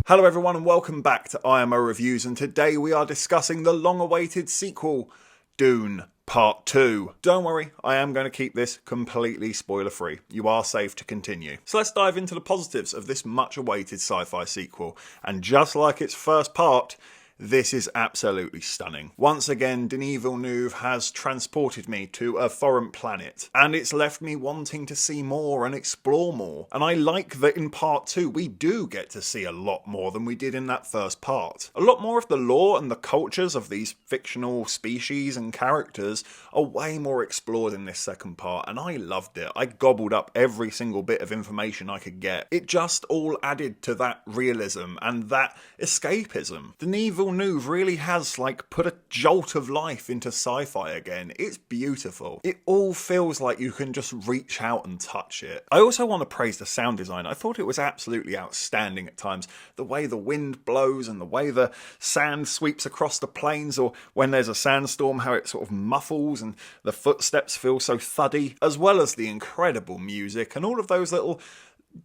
Hello everyone and welcome back to IMO Reviews, and today we are discussing the long-awaited sequel, Dune Part 2. Don't worry, I am going to keep this completely spoiler-free. You are safe to continue. So let's dive into the positives of this much-awaited sci-fi sequel, and just like its first part, this is absolutely stunning. Once again, Denis Villenueve has transported me to a foreign planet, and it's left me wanting to see more and explore more. And I like that in part 2 we do get to see a lot more than we did in that first part. A lot more of the lore and the cultures of these fictional species and characters are way more explored in this second part, and I loved it. I gobbled up every single bit of information I could get. It just all added to that realism and that escapism. Denis Villeneuve really has put a jolt of life into sci-fi again. It's beautiful. It all feels like you can just reach out and touch it. I also want to praise the sound design. I thought it was absolutely outstanding at times. The way the wind blows and the way the sand sweeps across the plains, or when there's a sandstorm, how it sort of muffles and the footsteps feel so thuddy, as well as the incredible music and all of those little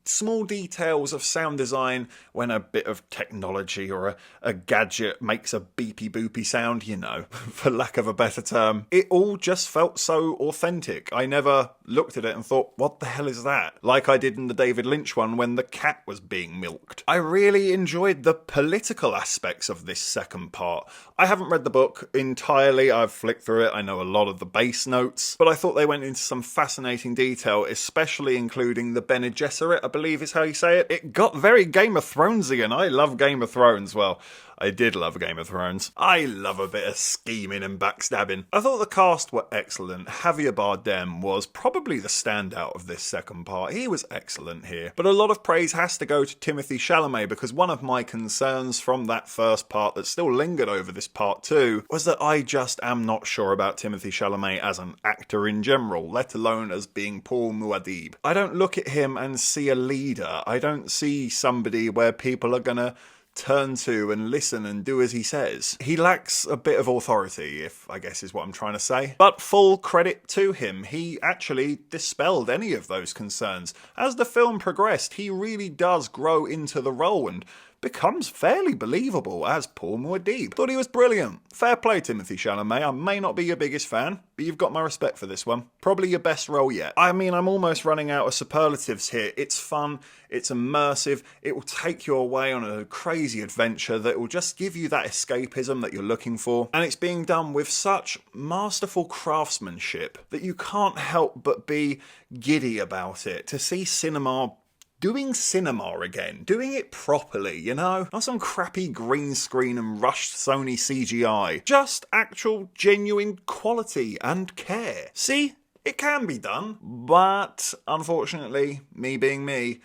small details of sound design when a bit of technology or a gadget makes a beepy boopy sound, you know, for lack of a better term. It all just felt so authentic. I never looked at it and thought, what the hell is that? Like I did in the David Lynch one when the cat was being milked. I really enjoyed the political aspects of this second part. I haven't read the book entirely. I've flicked through it. I know a lot of the base notes, but I thought they went into some fascinating detail, especially including the Bene Gesserit, I believe is how you say it. It got very Game of Thrones again. I love Game of Thrones. Well, I did love Game of Thrones. I love a bit of scheming and backstabbing. I thought the cast were excellent. Javier Bardem was probably the standout of this second part. He was excellent here. But a lot of praise has to go to Timothee Chalamet, because one of my concerns from that first part that still lingered over this part 2 was that I just am not sure about Timothee Chalamet as an actor in general, let alone as being Paul Muad'Dib. I don't look at him and see a leader. I don't see somebody where people are gonna turn to and listen and do as he says. He lacks a bit of authority, if I guess is what I'm trying to say. But full credit to him, he actually dispelled any of those concerns. As the film progressed, he really does grow into the role and becomes fairly believable as Paul Muad'Dib. Thought he was brilliant. Fair play, Timothée Chalamet. I may not be your biggest fan, but you've got my respect for this one. Probably your best role yet. I mean, I'm almost running out of superlatives here. It's fun, it's immersive, it will take you away on a crazy adventure that will just give you that escapism that you're looking for. And it's being done with such masterful craftsmanship that you can't help but be giddy about it. To see cinema doing cinema again, doing it properly, you know? Not some crappy green screen and rushed Sony CGI. Just actual genuine quality and care. See? It can be done, but unfortunately, me being me,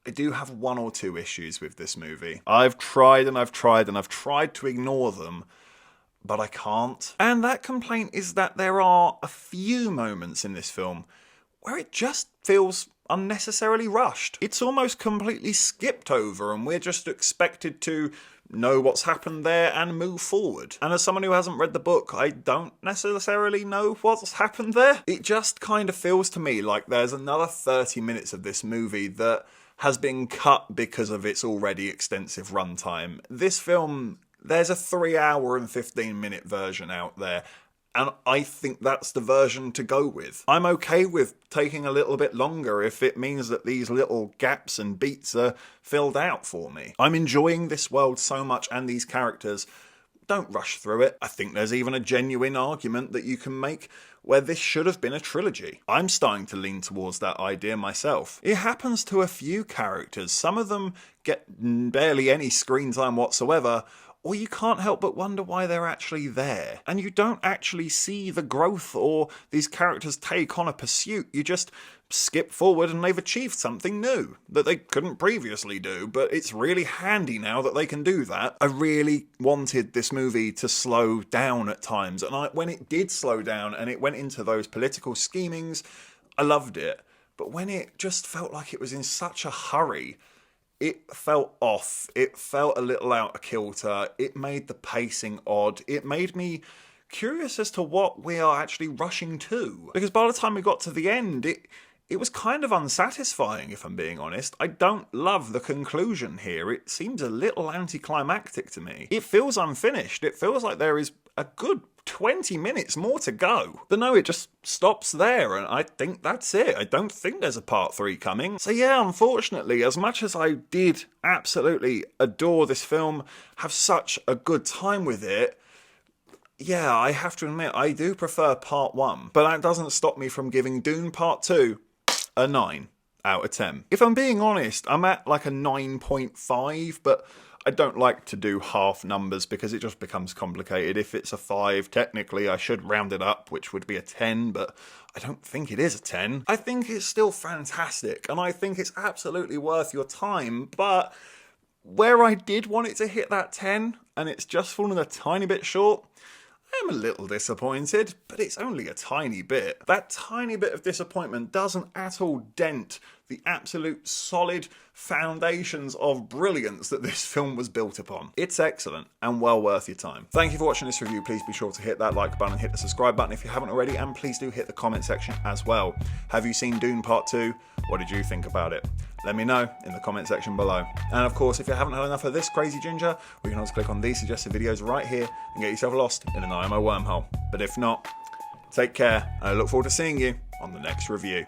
I do have one or two issues with this movie. I've tried and I've tried and I've tried to ignore them, but I can't. And that complaint is that there are a few moments in this film where it just feels unnecessarily rushed. It's almost completely skipped over and we're just expected to know what's happened there and move forward. And as someone who hasn't read the book, I don't necessarily know what's happened there. It just kind of feels to me like there's another 30 minutes of this movie that has been cut because of its already extensive runtime. This film, there's a 3 hour and 15-minute version out there, and I think that's the version to go with. I'm okay with taking a little bit longer if it means that these little gaps and beats are filled out for me. I'm enjoying this world so much and these characters. Don't rush through it. I think there's even a genuine argument that you can make where this should have been a trilogy. I'm starting to lean towards that idea myself. It happens to a few characters. Some of them get barely any screen time whatsoever, or you can't help but wonder why they're actually there. And you don't actually see the growth or these characters take on a pursuit. You just skip forward and they've achieved something new that they couldn't previously do, but it's really handy now that they can do that. I really wanted this movie to slow down at times, and when it did slow down and it went into those political schemings, I loved it. But when it just felt like it was in such a hurry, it felt off. It felt a little out of kilter. It made the pacing odd. It made me curious as to what we are actually rushing to. Because by the time we got to the end, it was kind of unsatisfying, if I'm being honest. I don't love the conclusion here. It seems a little anticlimactic to me. It feels unfinished. It feels like there is a good 20 minutes more to go. But no, it just stops there, and I think that's it. I don't think there's a part 3 coming. So yeah, unfortunately, as much as I did absolutely adore this film, have such a good time with it, yeah, I have to admit, I do prefer part 1. But that doesn't stop me from giving Dune Part 2 a 9 out of 10. If I'm being honest, I'm at like a 9.5, but I don't like to do half numbers because it just becomes complicated. If it's a 5, technically I should round it up, which would be a 10, but I don't think it is a 10. I think it's still fantastic, and I think it's absolutely worth your time, but where I did want it to hit that 10, and it's just fallen a tiny bit short, I'm a little disappointed, but it's only a tiny bit. That tiny bit of disappointment doesn't at all dent the absolute solid foundations of brilliance that this film was built upon. It's excellent and well worth your time. Thank you for watching this review. Please be sure to hit that like button and hit the subscribe button if you haven't already, and please do hit the comment section as well. Have you seen Dune Part 2? What did you think about it? Let me know in the comment section below. And of course, if you haven't had enough of this crazy ginger, we can always click on these suggested videos right here and get yourself lost in an IMO wormhole. But if not, take care, and I look forward to seeing you on the next review.